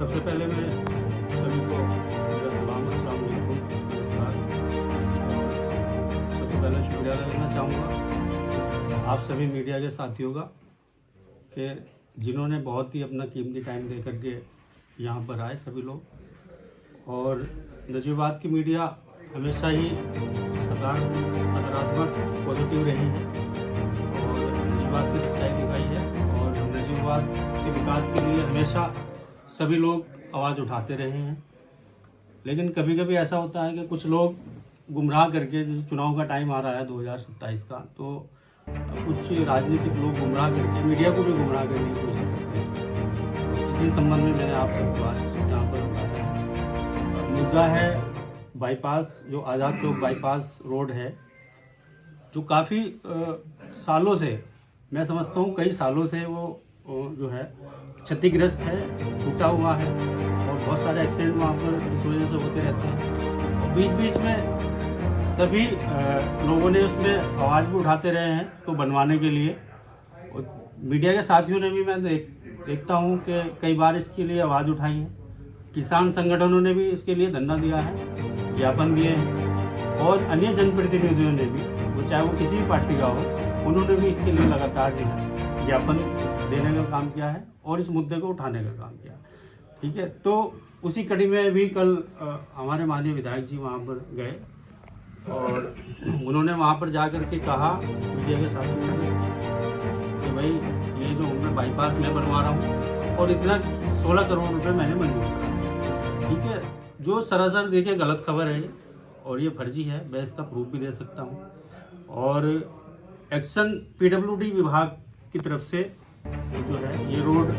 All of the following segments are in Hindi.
सबसे पहले मैं सभी को सलाम अस्सलाम वालेकुम नमस्कार। सबसे पहले शुक्रिया अदा करना चाहूँगा आप सभी मीडिया के साथियों का कि जिन्होंने बहुत ही अपना कीमती टाइम दे करके यहाँ पर आए सभी लोग। और नजीबाबाद की मीडिया हमेशा ही सकारात्मक पॉजिटिव रही है और नजीबाबाद की सच्चाई दिखाई है और नजीबाबाद के विकास के लिए हमेशा सभी लोग आवाज़ उठाते रहे हैं। लेकिन कभी कभी ऐसा होता है कि कुछ लोग गुमराह करके, जैसे चुनाव का टाइम आ रहा है 2027 का, तो कुछ राजनीतिक लोग गुमराह करके मीडिया को भी गुमराह करने की कोशिश करते हैं। इसी संबंध में मैंने आप सबको आज यहाँ पर उठाया है। मुद्दा है बाईपास, जो आज़ाद चौक बाईपास रोड है, जो काफ़ी सालों से, मैं समझता हूँ कई सालों से वो जो है क्षतिग्रस्त है, टूटा हुआ है और बहुत सारे एक्सीडेंट वहाँ पर इस वजह से होते रहते हैं। और बीच बीच में सभी लोगों ने उसमें आवाज़ भी उठाते रहे हैं उसको बनवाने के लिए। और मीडिया के साथियों ने भी, मैं देखता हूँ कि कई बार इसके लिए आवाज़ उठाई है। किसान संगठनों ने भी इसके लिए धरना दिया है, ज्ञापन दिए हैं और अन्य जनप्रतिनिधियों ने भी, वो चाहे वो किसी भी पार्टी का हो, उन्होंने भी इसके लिए लगातार जो है ज्ञापन देने का काम किया है और इस मुद्दे को उठाने का काम किया। ठीक है, तो उसी कड़ी में भी कल हमारे माननीय विधायक जी वहाँ पर गए और उन्होंने वहाँ पर जा कर के कहा मीडिया के साथ कि भाई ये जो मैं बाईपास मैं बनवा रहा हूँ और इतना 16 करोड़ रुपए मैंने मंजूर करा। ठीक है, जो सरासर देखिए गलत खबर है और ये फर्जी है, मैं इसका प्रूफ भी दे सकता हूँ। और एक्शन पीडब्ल्यूडी विभाग की तरफ से जो है ये रोड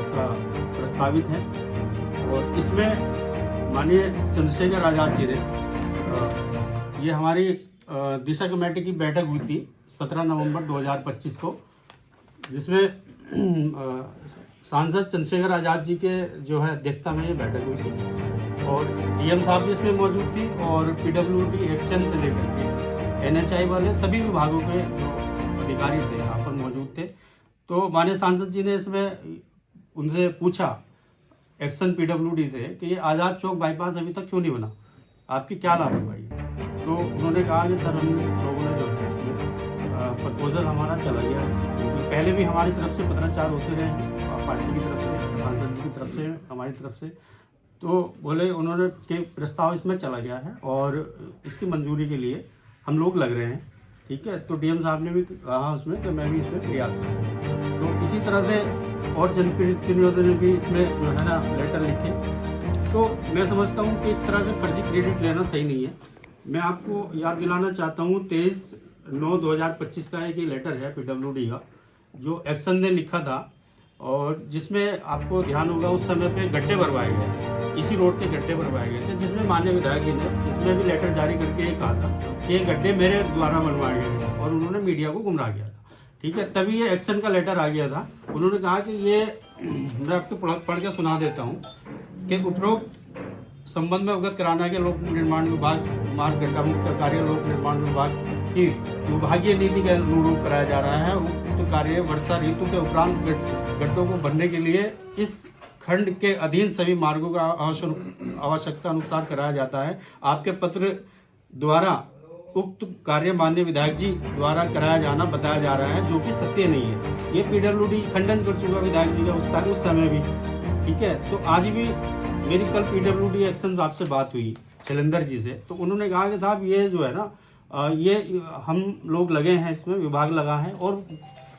इसका प्रस्तावित है और इसमें माननीय चंद्रशेखर आज़ाद जी ने, ये हमारी दिशा कमेटी की बैठक हुई थी 17 नवंबर 2025 को, जिसमें सांसद चंद्रशेखर आज़ाद जी के जो है अध्यक्षता में ये बैठक हुई थी और डीएम साहब भी इसमें मौजूद थी और पीडब्ल्यूडी एक्शन से लेकर के एनएचआई वाले सभी विभागों के जो अधिकारी थे यहाँ पर मौजूद थे। तो माननीय सांसद जी ने इसमें उनसे पूछा एक्शन पीडब्ल्यूडी से कि ये आज़ाद चौक बाईपास अभी तक क्यों नहीं बना, आपकी क्या लापरवाही है। तो उन्होंने कहा कि सर हम लोगों ने जो है इसमें प्रपोजल हमारा चला गया है, क्योंकि पहले भी हमारी तरफ से पत्राचार होते रहे पार्टी की तरफ से, सांसद जी की तरफ से, हमारी तरफ से। तो बोले उन्होंने के प्रस्ताव इसमें चला गया है और इसकी मंजूरी के लिए हम लोग लग रहे हैं। ठीक है, तो डीएम साहब ने भी कहा उसमें कि मैं भी इसमें प्रयास करूँ। तो इसी तरह से और जनप्रतिनिधियों ने भी इसमें जो है ना लेटर लिखे। तो मैं समझता हूँ कि इस तरह से फर्जी क्रेडिट लेना सही नहीं है। मैं आपको याद दिलाना चाहता हूँ 23/9/2025 का एक लेटर है पीडब्ल्यूडी का, जो एक्शन ने लिखा था और जिसमें आपको ध्यान होगा उस समय पे गड्ढे भरवाए गए थे, इसी रोड के गड्ढे भरवाए गए थे, जिसमें माननीय विधायक जी ने इसमें भी लेटर जारी करके ये कहा था कि ये गड्ढे मेरे द्वारा बनवाए गए हैं और उन्होंने मीडिया को गुमराह किया था। ठीक है, तभी ये एक्शन का लेटर आ गया था। उन्होंने कहा कि ये मैं आपको पढ़ के सुना देता हूँ कि उपरोक्त संबंध में अवगत कराना के लोक निर्माण विभाग मार्ग गड्ढा मुक्त कार्य लोक निर्माण विभाग की विभागीय नीति के अनुरूप कराया जा रहा है। उक्त कार्य वर्षा ऋतु के उपरांत गड्ढों को भरने के लिए इस खंड के अधीन सभी मार्गों का आवश्यकता अनुसार कराया जाता है। आपके पत्र द्वारा उक्त कार्य माननीय विधायक जी द्वारा कराया जाना बताया जा रहा है, जो कि सत्य नहीं है। ये पीडब्ल्यूडी खंडन कर चुका विधायक जी का उस समय भी। ठीक है, तो आज भी मेरी कल पीडब्ल्यूडी एक्शन आपसे बात हुई शैलेंद्र जी से, तो उन्होंने कहा कि साहब ये जो है ना ये हम लोग लगे हैं, इसमें विभाग लगा है और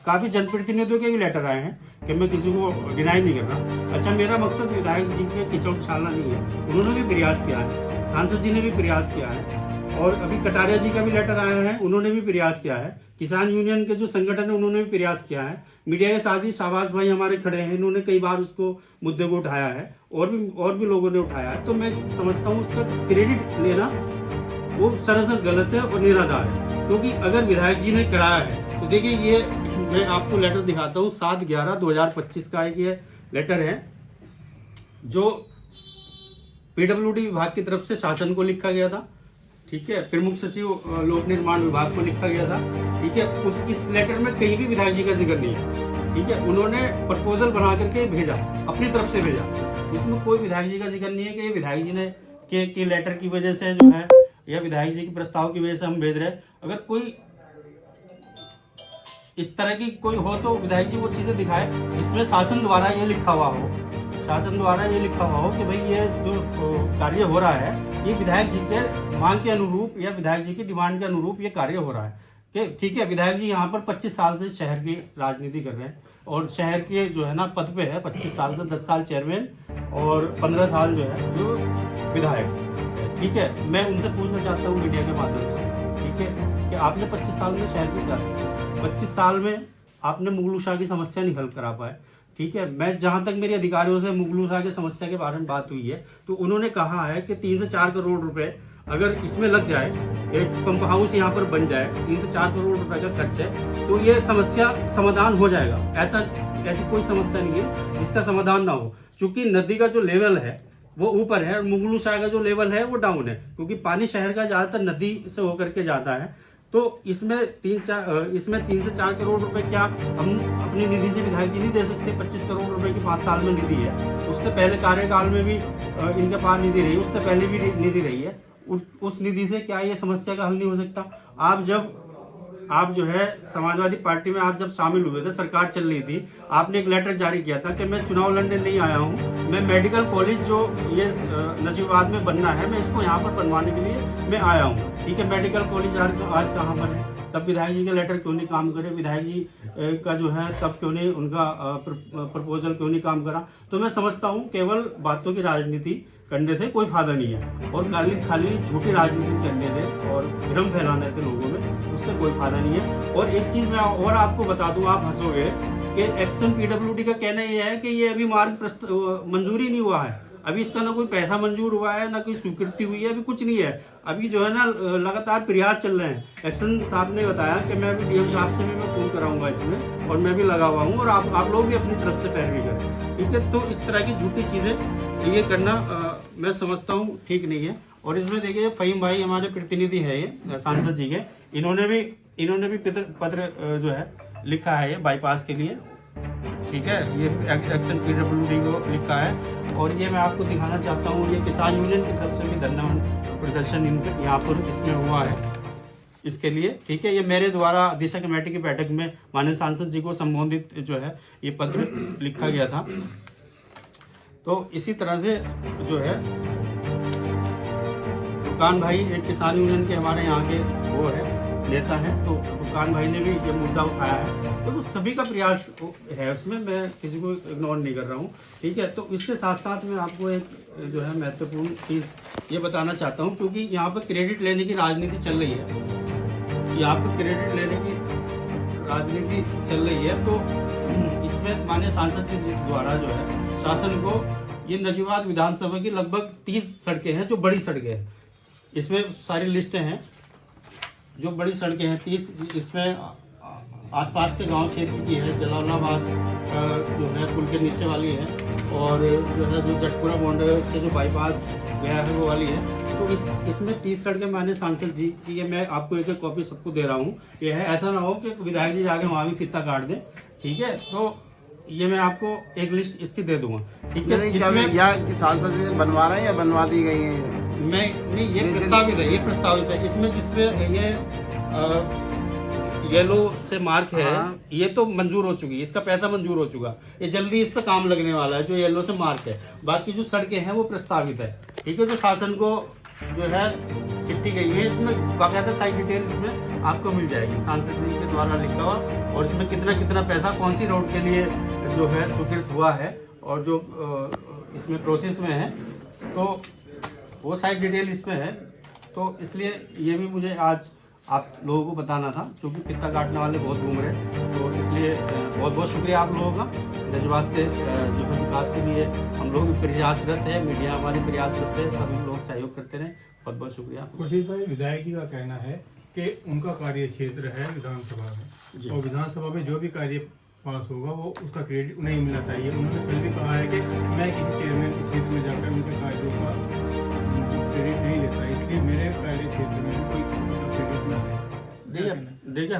काफ़ी जनप्रतिनिधियों के भी लेटर आए हैं कि मैं किसी को डिनाई नहीं कर रहा। अच्छा, मेरा मकसद विधायक जी के कीचड़ उछालना नहीं है, उन्होंने भी प्रयास किया है, सांसद जी ने भी प्रयास किया है और अभी कटारिया जी का भी लेटर आया है, उन्होंने भी प्रयास किया है। किसान यूनियन के जो संगठन है उन्होंने भी प्रयास किया है। मीडिया के साथ ही शाहबाज भाई हमारे खड़े हैं, इन्होंने कई बार उसको मुद्दे को उठाया है और भी लोगों ने उठाया है। तो मैं समझता हूँ उसका क्रेडिट लेना वो सरासर गलत है और निराधार है, क्योंकि अगर विधायक जी ने कराया है तो देखिए ये मैं आपको लेटर दिखाता हूँ 7/11/2025 का एक ये लेटर है, जो पीडब्ल्यूडी विभाग की तरफ से शासन को लिखा गया था। ठीक है, प्रमुख सचिव लोक निर्माण विभाग को लिखा गया था। ठीक है, इस लेटर में कहीं भी विधायक जी का जिक्र नहीं है। ठीक है, उन्होंने प्रपोजल बना करके भेजा, अपनी तरफ से भेजा। इसमें कोई विधायक जी का जिक्र नहीं है कि विधायक जी ने के लेटर की वजह से जो है या विधायक जी के प्रस्ताव की वजह से हम भेज रहे हैं। अगर कोई इस तरह की कोई हो तो विधायक जी वो चीजें दिखाए जिसमें शासन द्वारा ये लिखा हुआ हो, शासन द्वारा ये लिखा हुआ हो कि भाई ये जो कार्य हो रहा है ये विधायक जी के मांग के अनुरूप या विधायक जी की डिमांड के अनुरूप ये कार्य हो रहा है कि ठीक है, विधायक जी यहाँ पर 25 साल से शहर की राजनीति कर रहे हैं और शहर के जो है ना पद पे है, 25 साल से 10 साल चेयरमैन और 15 साल जो है जो विधायक। ठीक है, मैं उनसे पूछना चाहता हूँ मीडिया के माध्यम से, ठीक है, कि आपने 25 साल में शहर में क्या किया? 25 साल में आपने मुगलू शाह की समस्या नहीं हल करा पाए। ठीक है, मैं जहां तक मेरे अधिकारियों से मुगलू शाह की समस्या के बारे में बात हुई है तो उन्होंने कहा है कि 3 से 4 करोड़ रुपए अगर इसमें लग जाए, एक पंप हाउस यहाँ पर बन जाए, 3 से 4 करोड़ रुपए का खर्च है तो ये समस्या समाधान हो जाएगा। ऐसी कोई समस्या नहीं है जिसका समाधान ना हो, क्योंकि नदी का जो लेवल है वो ऊपर है और मुगलू शाह का जो लेवल है वो डाउन है, क्योंकि पानी शहर का ज्यादातर नदी से होकर के जाता है। तो इसमें 3 से 4 करोड़ रुपए क्या हम अपनी निधि से विधायक जी नहीं दे सकते? 25 करोड़ रुपए की 5 साल में निधि है, उससे पहले कार्यकाल में भी इनके पास निधि रही, उससे पहले भी निधि रही है। उस निधि से क्या ये समस्या का हल नहीं हो सकता? आप जो है समाजवादी पार्टी में आप जब शामिल हुए थे, सरकार चल रही थी, आपने एक लेटर जारी किया था कि मैं चुनाव लड़ने नहीं आया हूँ, मैं मेडिकल कॉलेज जो ये नजीबाबाद में बनना है मैं इसको यहाँ पर बनवाने के लिए मैं आया हूँ। ठीक है, मेडिकल कॉलेज आज कहाँ पर है? तब विधायक जी का लेटर क्यों नहीं काम करे? विधायक जी का जो है तब क्यों नहीं उनका प्रपोजल क्यों नहीं काम करा? तो मैं समझता हूँ केवल बातों की राजनीति करने से कोई फायदा नहीं है और खाली झूठी राजनीति करने से और भ्रम फैलाने से लोगों में, उससे कोई फायदा नहीं है। और एक चीज मैं और आपको बता दूं, आप हंसोगे कि एक्शन पीडब्ल्यूडी का कहना ये है कि ये अभी मार्ग मंजूरी नहीं हुआ है, अभी इसका ना कोई पैसा मंजूर हुआ है ना कोई स्वीकृति हुई है, अभी कुछ नहीं है। अभी जो है ना लगातार प्रयास चल रहे हैं। एक्शन साहब ने बताया कि मैं अभी डीएम साहब से भी मैं फोन कराऊंगा इसमें और मैं भी लगा हुआ हूँ और आप लोग भी अपनी तरफ से पैरवी करें। ठीक है, तो इस तरह की झूठी चीजें ये करना मैं समझता हूँ ठीक नहीं है। और इसमें देखिए फ़हीम भाई हमारे प्रतिनिधि है ये सांसद जी के, इन्होंने भी पत्र जो है लिखा है ये बाईपास के लिए। ठीक है, ये एक्शन पीडब्ल्यूडी को लिखा है और ये मैं आपको दिखाना चाहता हूँ। ये किसान यूनियन की तरफ से भी धरना प्रदर्शन इनके यहाँ पर इसमें हुआ है इसके लिए। ठीक है, ये मेरे द्वारा दिशा कमेटी की बैठक में माननीय सांसद जी को संबोधित जो है ये पत्र लिखा गया था। तो इसी तरह से जो है फुरकान भाई एक किसान यूनियन के हमारे यहाँ के वो है नेता है, तो फुरकान भाई ने भी ये मुद्दा उठाया है। तो सभी का प्रयास है उसमें, मैं किसी को इग्नोर नहीं कर रहा हूँ। ठीक है, तो इसके साथ साथ मैं आपको एक जो है महत्वपूर्ण चीज़ ये बताना चाहता हूँ, क्योंकि यहाँ पर क्रेडिट लेने की राजनीति चल रही है, यहाँ पर क्रेडिट लेने की राजनीति चल रही है। तो इसमें माननीय सांसद जी द्वारा जो है शासन को ये नजीबाबाद विधानसभा की लगभग 30 सड़कें हैं जो बड़ी सड़कें हैं, इसमें सारी लिस्टें हैं जो बड़ी सड़कें हैं 30, इसमें आसपास के गांव क्षेत्र की है, जलालाबाद जो है पुल के नीचे वाली है और जो है जो जटपुरा बॉर्डर से जो बाईपास गया है वो वाली है। तो इसमें 30 सड़कें माननीय सांसद जी की, ये मैं आपको एक कॉपी सबको दे रहा हूँ। ये है, ऐसा ना हो कि विधायक जी जाके वहाँ भी फीता काट दें। ठीक है, तो ये मैं आपको एक लिस्ट इसकी दे दूंगा। ठीक है, इसमें या सांसद जी बनवा रहे हैं या बनवा दी गई है? मैं नहीं, ये प्रस्तावित है, ये प्रस्तावित है। इसमें जिसमें ये येलो से मार्क है, ये तो मंजूर हो चुकी है, इसका पैसा मंजूर हो चुका, ये जल्दी इस पर काम लगने वाला है जो येलो से मार्क है। बाकी जो सड़कें हैं वो प्रस्तावित है। ठीक है, जो शासन को जो है चिट्ठी गई है, इसमें बाकायदा सारी डिटेल इसमें आपको मिल जाएगी सांसद जी के द्वारा लिखा हुआ, और इसमें कितना पैसा कौन सी रोड के लिए जो है स्वीकृत हुआ है और जो इसमें प्रोसेस में है, तो वो सारी डिटेल इसमें है। तो इसलिए ये भी मुझे आज आप लोगों को बताना था, क्योंकि पित्ता काटने वाले बहुत घूम रहे हैं। तो इसलिए बहुत बहुत शुक्रिया आप लोगों का। नजबात के जो है विकास के लिए हम लोग भी प्रयासरत है, मीडिया हमारी प्रयासरत है, सभी लोग सहयोग करते रहे। बहुत बहुत शुक्रिया। खुर्शीद भाई, विधायक जी का कहना है कि उनका कार्य क्षेत्र है विधानसभा में, और विधानसभा में जो भी कार्य पास होगा वो उसका क्रेडिट उन्हें मिलना चाहिए। उन्होंने कल भी कहा है कि मैं किसी चेयरमैन क्षेत्र में जाकर उनके कार्यों का क्रेडिट नहीं लेता, इसलिए मेरे कार्य क्षेत्र में कोई क्रेडिट न ले। देखिए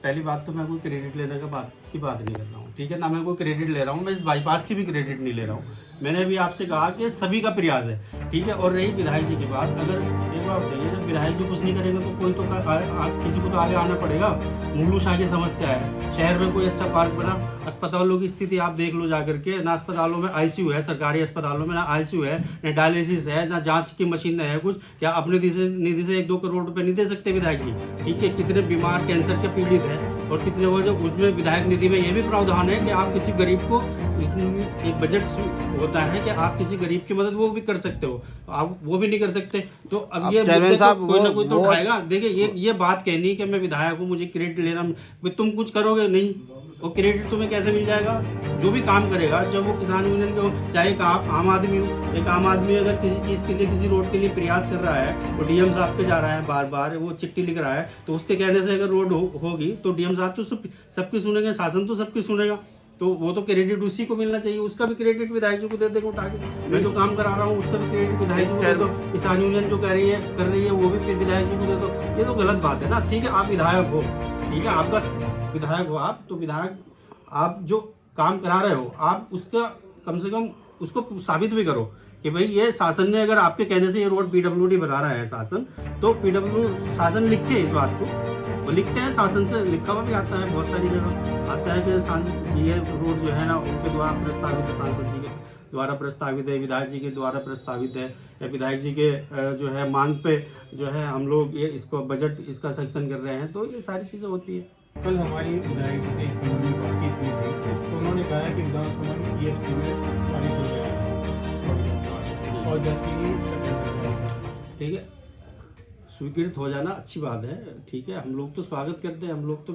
पहली बात तो मैं कोई क्रेडिट लेने की बात नहीं कर रहा हूँ, ठीक है ना, मैं कोई क्रेडिट ले रहा हूँ, मैं इस बाईपास की भी क्रेडिट नहीं ले रहा हूँ। मैंने अभी आपसे कहा कि सभी का प्रयास है, ठीक है। और रही विधायक जी की बात, अगर एक बार बताइए, जब विधायक जी कुछ नहीं करेंगे तो कोई तो किसी को तो आगे आना पड़ेगा। मुगलू शाह की समस्या है, शहर में कोई अच्छा पार्क बना, अस्पतालों की स्थिति आप देख लो जाकर के, ना अस्पतालों में आईसीयू है, सरकारी अस्पतालों में ना आईसीयू है, ना डायलिसिस है, ना जांच की मशीन है कुछ। क्या अपने निधि से 1-2 करोड़ रुपए नहीं दे सकते विधायक जी, ठीक है। कितने बीमार कैंसर के पीड़ित है, और कितने वो जो उसमें विधायक निधि में ये भी प्रावधान है कि आप किसी गरीब को, एक बजट होता है कि आप किसी गरीब की मदद वो भी कर सकते हो, आप वो भी नहीं कर सकते। तो अब ये चेयरमैन साहब कोई ना कोई तो उठाएगा। देखिए ये बात कहनी कि मैं विधायक हूँ, मुझे क्रेडिट लेना, तुम कुछ करोगे नहीं, वो क्रेडिट तुम्हें कैसे मिल जाएगा? जो भी काम करेगा, जब वो किसान यूनियन को, चाहे एक आम आदमी हो, एक आम आदमी अगर किसी चीज के लिए, किसी रोड के लिए प्रयास कर रहा है, वो डीएम साहब पे जा रहा है, बार बार वो चिट्ठी लिख रहा है, तो उसके कहने से अगर रोड होगी तो डीएम साहब तो सबकी सुनेंगे, शासन तो सबकी सुनेगा, तो वो तो क्रेडिट उसी को मिलना चाहिए। उसका भी क्रेडिट विधायक जी को दे देंगे उठा के। मैं जो काम करा रहा हूँ उसका भी क्रेडिट विधायक जी को दे दो, किसान यूनियन जो कर रही है वो भी फिर विधायक जी को दे दो। ये तो गलत बात है ना, ठीक है। आप विधायक हो, ठीक है, आपका विधायक हो आप, तो विधायक आप जो काम करा रहे हो, आप उसका कम से कम उसको साबित भी करो कि भाई ये शासन ने, अगर आपके कहने से ये रोड पीडब्ल्यूडी बना रहा है शासन, तो शासन लिखे इस बात को, वो लिखते हैं, शासन से लिखा हुआ भी आता है, बहुत सारी जगह आता है कि ये रोड जो है ना उनके द्वारा प्रस्तावित है, सांसद जी के द्वारा प्रस्तावित है, विधायक जी के द्वारा प्रस्तावित है, या विधायक जी के जो है मांग पे जो है हम लोग ये इसको बजट इसका सेक्शन कर रहे हैं, तो ये सारी चीज़ें होती है। कल हमारी विधायक से इस संबंध में बातचीत हुई थी, तो उन्होंने कहा है कि विधानसभा में ईएफसी में पानी हो गया है, और जबकि ठीक है, स्वीकृत हो जाना अच्छी बात है, ठीक है, हम लोग तो स्वागत करते हैं, हम लोग तो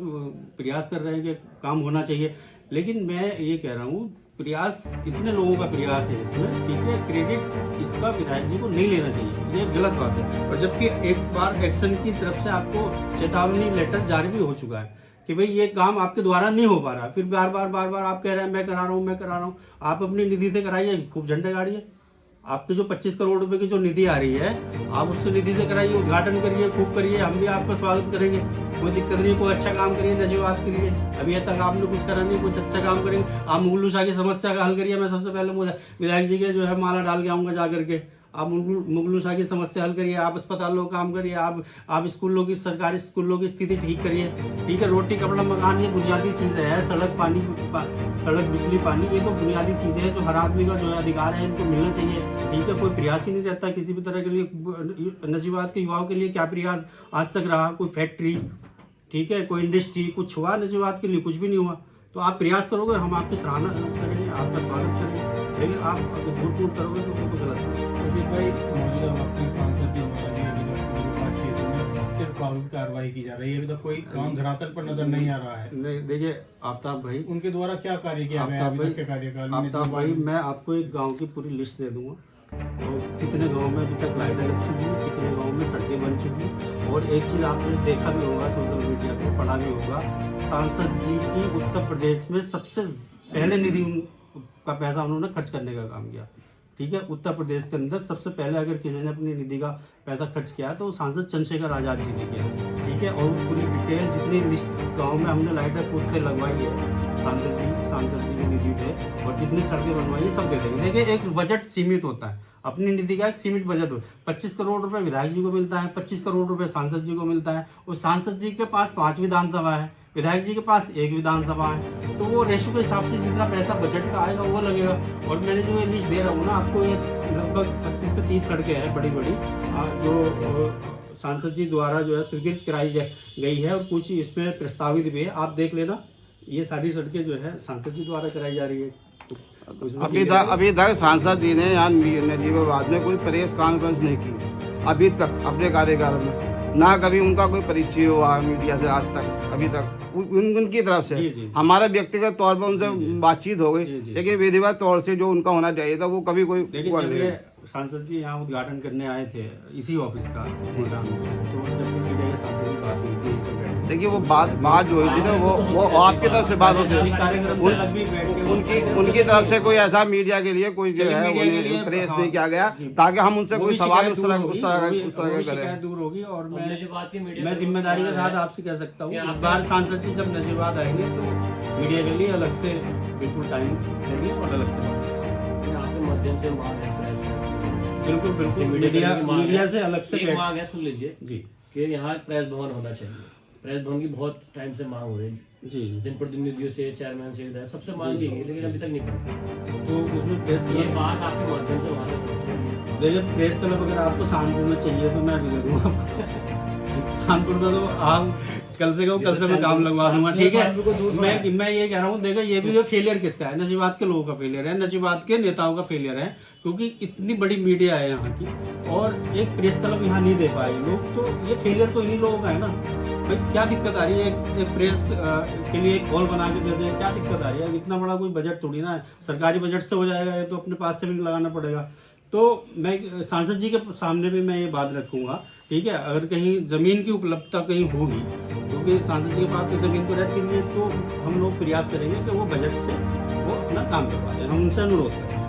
प्रयास कर रहे हैं कि काम होना चाहिए। लेकिन मैं ये कह रहा हूँ, प्रयास इतने लोगों का प्रयास है इसमें, ठीक है, क्रेडिट इसका विधायक जी को नहीं लेना चाहिए, ये गलत बात है। और जबकि एक बार एक्शन की तरफ से आपको चेतावनी लेटर जारी भी हो चुका है कि भाई ये काम आपके द्वारा नहीं हो पा रहा, फिर बार बार आप कह रहे हैं मैं करा रहा हूँ। आप अपनी निधि से कराइए, खूब झंडे गाड़िए, आपके जो 25 करोड़ रुपए की जो निधि आ रही है, आप उससे निधि से कराइए, उद्घाटन करिए, खूब करिए, हम भी आपका स्वागत करेंगे, कोई दिक्कत नहीं। कोई अच्छा काम करिए नजीबात के लिए, अभी तक आपने कुछ करा नहीं, कुछ अच्छा काम करेंगे। आप मुगलू शाह की समस्या का हल करिए, मैं सबसे पहले विधायक जी के जो है माला डाल के आऊँगा जा करके, आप मुगलू शाह की समस्या हल करिए, आप अस्पतालों का काम करिए, आप स्कूलों की, सरकारी स्कूलों की स्थिति ठीक करिए, ठीक है। रोटी कपड़ा मकान ये बुनियादी चीज़ें हैं, सड़क बिजली पानी, ये तो बुनियादी चीज़ें हैं जो हर आदमी का जो है अधिकार है, इनको मिलना चाहिए, ठीक है। कोई प्रयास ही नहीं रहता किसी भी तरह के लिए। नजीबात के युवाओं के लिए क्या प्रयास आज तक रहा? कोई फैक्ट्री, ठीक है, कोई इंडस्ट्री, कुछ हुआ नजीबात के लिए? कुछ भी नहीं हुआ। तो आप प्रयास करोगे, हम आपकी सराहना करेंगे, आपका स्वागत करेंगे, लेकिन आप झूठ करोगे तो वो तो गलत है। भाई, मौजूदा वक्त में सांसद जी क्षेत्र में सिर्फ कागज कार्रवाई की जा रही है, अभी तक कोई काम धरातल पर नजर नहीं आ रहा है। नहीं, देखिए आफ्ताब भाई, उनके द्वारा क्या कार्य किया गया है के कार्यकाल में? आफ्ताब भाई, मैं आपको एक गांव की पूरी लिस्ट दे दूंगा, और कितने गांव में अभी तक लाइटें लग चुकी हैं, कितने गांव में सड़कें बन चुकी हैं। और एक चीज़ आपने देखा भी होगा, सोशल मीडिया पे पढ़ा भी होगा, सांसद जी की उत्तर प्रदेश में सबसे पहले निधि का पैसा उन्होंने खर्च करने का काम किया, ठीक है। उत्तर प्रदेश के अंदर सबसे पहले अगर किसी ने अपनी निधि का पैसा खर्च किया तो वो सांसद चंद्रशेखर आजाद जी ने किया, ठीक है। और पूरी डिटेल जितनी लिस्ट गाँव में हमने लाइटें खुद से लगवाई है, सांसद जी की निधि थे, और जितनी सड़कें बनवाई है सब दे देंगे। देखिए, एक बजट सीमित होता है, अपनी निधि का एक सीमित बजट हो, 25 करोड़ रुपए विधायक जी को मिलता है, 25 करोड़ रुपए सांसद जी को मिलता है, और सांसद जी के पास 5 विधानसभा है, विधायक जी के पास 1 विधानसभा है, तो वो रेशो के हिसाब से जितना पैसा बजट का आएगा वो लगेगा। और मैंने जो ये लिस्ट दे रहा हूँ ना आपको, ये लगभग 25 से 30 सड़कें हैं बड़ी जो सांसद जी द्वारा जो है स्वीकृत कराई गई है, और कुछ इसमें प्रस्तावित भी है, आप देख लेना। ये सारी सड़कें जो है सांसद जी द्वारा कराई जा रही है। अभी तक सांसद जी ने यहाँ नजीबाबाद में कोई प्रेस कॉन्फ्रेंस नहीं की अभी तक अपने कार्यकाल में, ना कभी उनका कोई परिचय हुआ मीडिया से आज तक, अभी तक उनकी तरफ से। हमारा व्यक्तिगत तौर पर उनसे बातचीत हो गई, लेकिन विधिवत तौर से जो उनका होना चाहिए था वो कभी कोई सांसद जी यहाँ उद्घाटन करने आए थे इसी ऑफिस का, तो जब मीडिया के साथ बात हुई थी देखिए वो बात जो हुई थी ना वो आपकी तरफ से बात होती अभी है, कार्यक्रम से अलग भी बैठ के उनकी तरफ से कोई ऐसा मीडिया के लिए कोई जो चलिए, है मीडिया के लिए, उन्हें प्रेस हाँ, नहीं किया गया जी। ताकि हम उनसे वो कोई भी सवाल शिकायत उस तरह दूर होगी, वो भी का शिकायत करें। दूर होगी। और हमने जो बात की मीडिया मैं को जिम्मेदारी के बताया साथ है आपसे कह सकता हूँ, कि इस आप- बार सांसद जी जब नशीबाद आएंगे तो मीडिया के लिए अलग से बिल्कुल टाइम देंगे और अलग से बात करेंगे। आपके माध्यम से मांग है प्रेस में। बिल्कुल बिल्कुल, मीडिया मीडिया की मांग है। मीडिया से अलग से एक बैठ मांग है, सुन लीजिए जी कि यहाँ प्रेस भवन होना चाहिए। प्रेस भवन की बहुत टाइम से मांग हो रही है, जी जी। जनप्रतिनिधियों से, चेयरमैन से, सबसे मांग की गई, लेकिन अभी तक नहीं पहुंची। तो उसमें प्रेस ये क्लब, बात आपके माध्यम से वहाँ तक पहुंच रही है। देखिए प्रेस क्लब अगर आपको सहारनपुर में चाहिए तो मैं भी दे दूंगा आपको। सहारनपुर में तो आप कल से मैं काम लगवा दूंगा, ठीक सहारनपुर को दूर है। मैं ये कह रहा हूँ, देखो ये भी जो फेलियर किसका है, नशीबात के लोगों का फेलियर है, नशीबात के नेताओं का फेलियर है, क्योंकि इतनी बड़ी मीडिया है यहाँ की और एक प्रेस क्लब यहाँ नहीं दे पाए लोग, तो ये फेलियर तो इन्हीं लोगों का है ना। भाई क्या दिक्कत आ रही है, एक प्रेस के लिए एक हॉल बना के दे दें, क्या दिक्कत आ रही है? इतना बड़ा कोई बजट थोड़ी ना है, सरकारी बजट से हो जाएगा, ये तो अपने पास से भी लगाना पड़ेगा। तो मैं सांसद जी के सामने भी मैं ये बात रखूंगा, ठीक है। अगर कहीं जमीन की उपलब्धता कहीं होगी, क्योंकि सांसद जी के पास तो जमीन तो रहती नहीं है, तो हम लोग प्रयास करेंगे कि वो बजट से वो अपना काम करवा दें, हम उनसे अनुरोध करें।